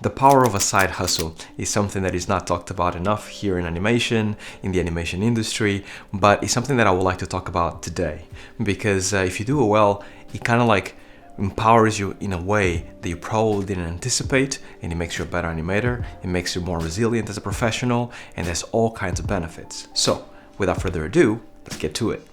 The power of a side hustle is something that is not talked about enough here in animation, in the animation industry, but it's something that I would like to talk about today. Because if you do it well, it kind of like empowers you in a way that you probably didn't anticipate, and it makes you a better animator, it makes you more resilient as a professional, and there's all kinds of benefits. So, without further ado, let's get to it.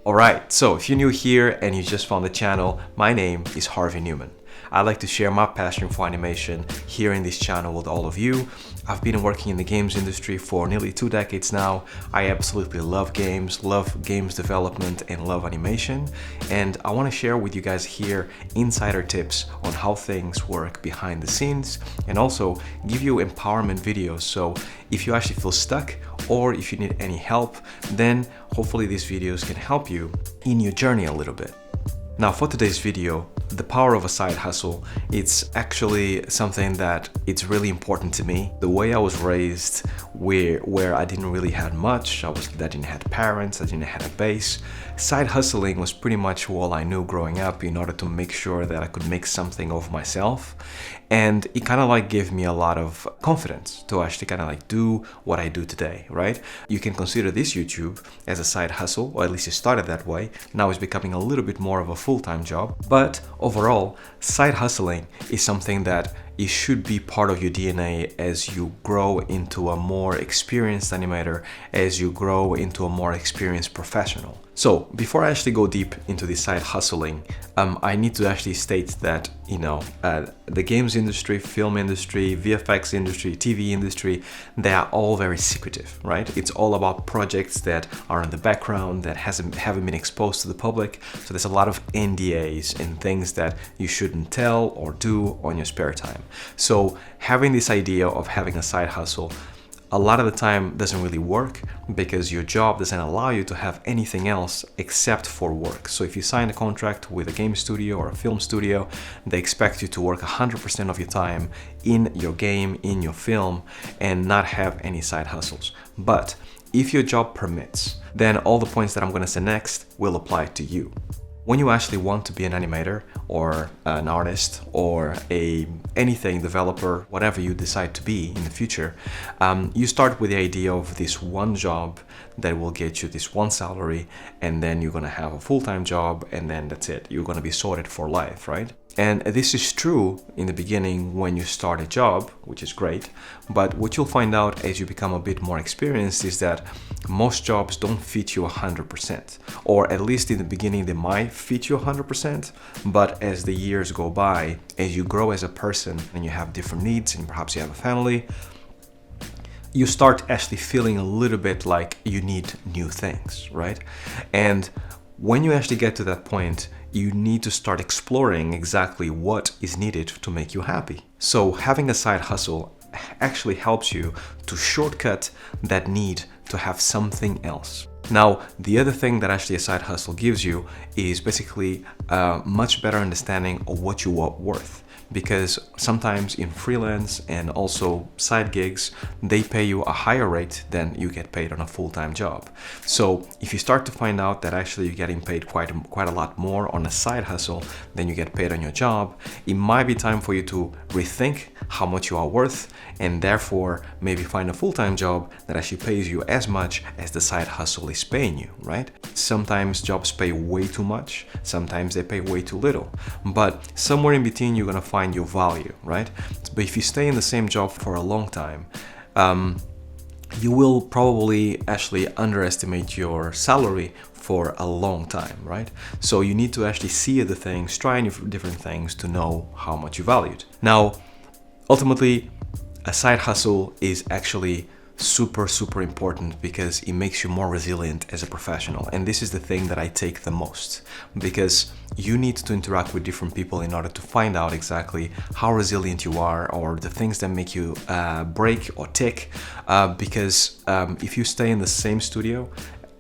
Alright, so if you're new here and you just found the channel, my name is Harvey Newman. I like to share my passion for animation here in this channel with all of you. I've been working in the games industry for nearly 2 decades now. I absolutely love games development, and love animation. And I want to share with you guys here insider tips on how things work behind the scenes, and also give you empowerment videos. So if you actually feel stuck or if you need any help, then hopefully these videos can help you in your journey a little bit. Now for today's video, the power of a side hustle, it's actually something that it's really important to me. The way I was raised, where I didn't really have much, I didn't have parents, I didn't have a base. Side hustling was pretty much all I knew growing up in order to make sure that I could make something of myself. And it kind of like gave me a lot of confidence to actually kind of like do what I do today, right? You can consider this YouTube as a side hustle, or at least it started that way. Now it's becoming a little bit more of a full-time job. But overall, side hustling is something that it should be part of your DNA as you grow into a more experienced animator, as you grow into a more experienced professional. So before I actually go deep into the side hustling, I need to actually state that, the games industry, film industry, VFX industry, TV industry, they are all very secretive, right? It's all about projects that are in the background, that haven't been exposed to the public. So there's a lot of NDAs and things that you shouldn't tell or do on your spare time. So having this idea of having a side hustle a lot of the time doesn't really work, because your job doesn't allow you to have anything else except for work. So if you sign a contract with a game studio or a film studio, they expect you to work 100% of your time in your game, in your film, and not have any side hustles. But if your job permits, then all the points that I'm going to say next will apply to you. When you actually want to be an animator or an artist or anything developer, whatever you decide to be in the future, you start with the idea of this one job that will get you this one salary, and then you're going to have a full-time job, and then that's it. You're going to be sorted for life, right? And this is true in the beginning when you start a job, which is great. But what you'll find out as you become a bit more experienced is that most jobs don't fit you 100%. Or at least in the beginning, they might fit you 100%. But as the years go by, as you grow as a person and you have different needs and perhaps you have a family, you start actually feeling a little bit like you need new things, right? And when you actually get to that point, you need to start exploring exactly what is needed to make you happy. So having a side hustle actually helps you to shortcut that need to have something else. Now, the other thing that actually a side hustle gives you is basically a much better understanding of what you are worth. Because sometimes in freelance and also side gigs, they pay you a higher rate than you get paid on a full-time job. So if you start to find out that actually you're getting paid quite a lot more on a side hustle than you get paid on your job, it might be time for you to rethink how much you are worth, and therefore maybe find a full-time job that actually pays you as much as the side hustle is paying you, right? Sometimes jobs pay way too much, sometimes they pay way too little, but somewhere in between you're gonna find your value, right? But if you stay in the same job for a long time, you will probably actually underestimate your salary for a long time, right? So you need to actually see the things, try different things to know how much you valued. Now, ultimately, a side hustle is actually super important because it makes you more resilient as a professional. And this is the thing that I take the most, because you need to interact with different people in order to find out exactly how resilient you are, or the things that make you break or tick, because if you stay in the same studio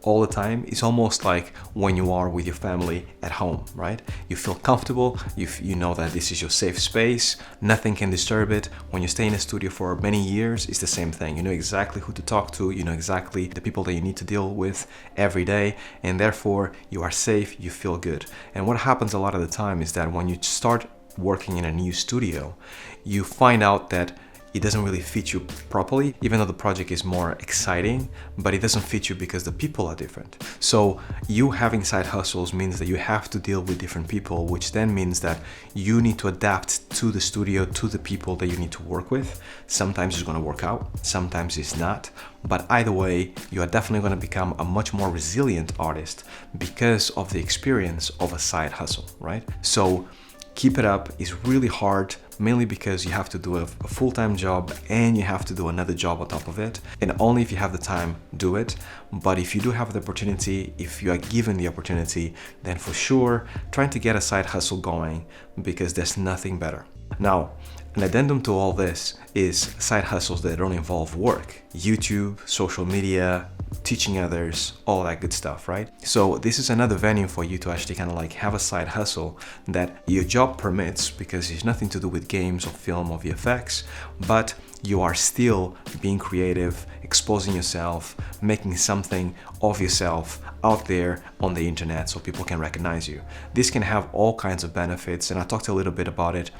all the time, it's almost like when you are with your family at home, right? You feel comfortable, you know that this is your safe space, nothing can disturb it. When you stay in a studio for many years, it's the same thing. You know exactly who to talk to, you know exactly the people that you need to deal with every day, and therefore you are safe, you feel good. And what happens a lot of the time is that when you start working in a new studio, you find out that it doesn't really fit you properly, even though the project is more exciting, but it doesn't fit you because the people are different. So you having side hustles means that you have to deal with different people, which then means that you need to adapt to the studio, to the people that you need to work with. Sometimes it's going to work out, sometimes it's not, but either way, you are definitely going to become a much more resilient artist because of the experience of a side hustle, right? So keep it up. It's really hard, mainly because you have to do a full-time job and you have to do another job on top of it. And only if you have the time, do it. But if you do have the opportunity, if you are given the opportunity, then for sure, trying to get a side hustle going, because there's nothing better. Now, an addendum to all this is side hustles that don't involve work. YouTube, social media, teaching others, all that good stuff, right? So this is another venue for you to actually kind of like have a side hustle that your job permits, because it's nothing to do with games or film or VFX, but you are still being creative, exposing yourself, making something of yourself out there on the internet so people can recognize you. This can have all kinds of benefits, and I talked a little bit about it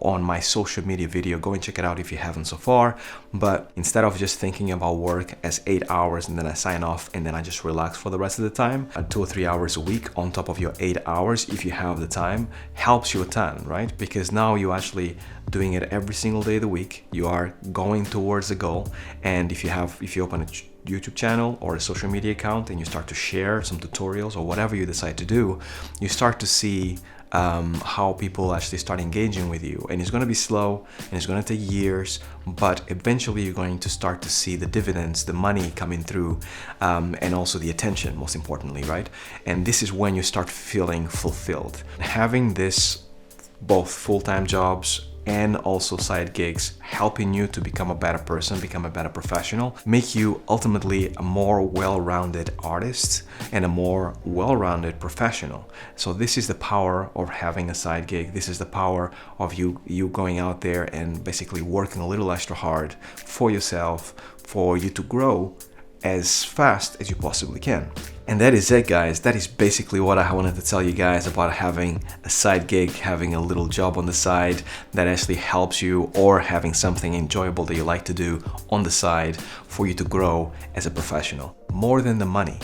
on my social media video. Go and check it out if you haven't so far. But instead of just thinking about work as 8 hours and then I sign off and then I just relax for the rest of the time, 2 or 3 hours a week on top of your 8 hours, if you have the time, helps you a ton, right? Because now you're actually doing it every single day of the week. You are going towards a goal. And if you open a YouTube channel or a social media account and you start to share some tutorials or whatever you decide to do, you start to see how people actually start engaging with you. And it's going to be slow and it's going to take years, but eventually you're going to start to see the dividends, the money coming through, and also the attention, most importantly, right? And this is when you start feeling fulfilled. Having this, both full-time jobs and also side gigs, helping you to become a better person, become a better professional, make you ultimately a more well-rounded artist and a more well-rounded professional. So this is the power of having a side gig. This is the power of you going out there and basically working a little extra hard for yourself, for you to grow as fast as you possibly can. And that is it, guys. That is basically what I wanted to tell you guys about having a side gig, having a little job on the side that actually helps you, or having something enjoyable that you like to do on the side for you to grow as a professional. More than the money,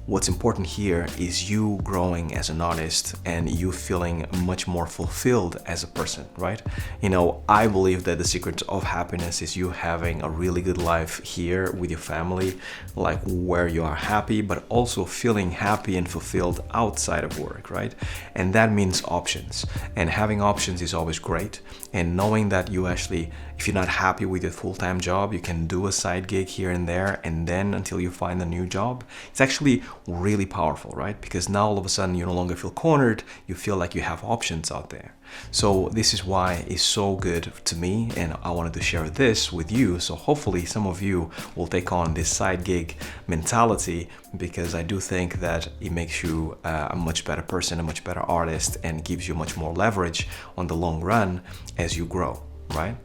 what's important here is you growing as an artist and you feeling much more fulfilled as a person, right? You know, I believe that the secret of happiness is you having a really good life here with your family, like where you are happy, but also feeling happy and fulfilled outside of work, right? And that means options. And having options is always great. And knowing that you actually, if you're not happy with your full-time job, you can do a side gig here and there, and then until you find a new job. It's actually really powerful, right? Because now all of a sudden you no longer feel cornered, you feel like you have options out there. So this is why it's so good to me, and I wanted to share this with you. So hopefully some of you will take on this side gig mentality, because I do think that it makes you a much better person, a much better artist, and gives you much more leverage on the long run as you grow, right?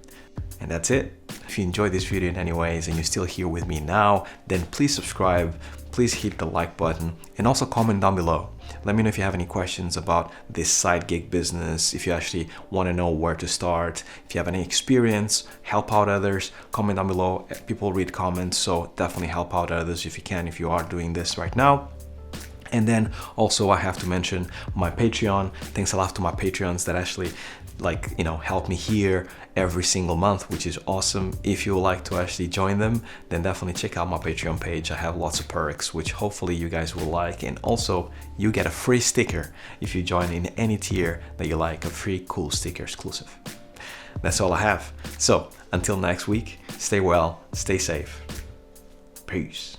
And that's it. If you enjoyed this video in any ways and you're still here with me now, then please subscribe, please hit the like button, and also comment down below. Let me know if you have any questions about this side gig business, if you actually want to know where to start, if you have any experience, help out others, comment down below. People read comments, so definitely help out others if you can, if you are doing this right now. And then also I have to mention my Patreon. Thanks a lot to my Patreons that actually help me here every single month, which is awesome. If you would like to actually join them, then definitely check out my Patreon page. I have lots of perks, which hopefully you guys will like. And also you get a free sticker if you join in any tier that you like, a free cool sticker exclusive. That's all I have. So until next week, stay well, stay safe. Peace.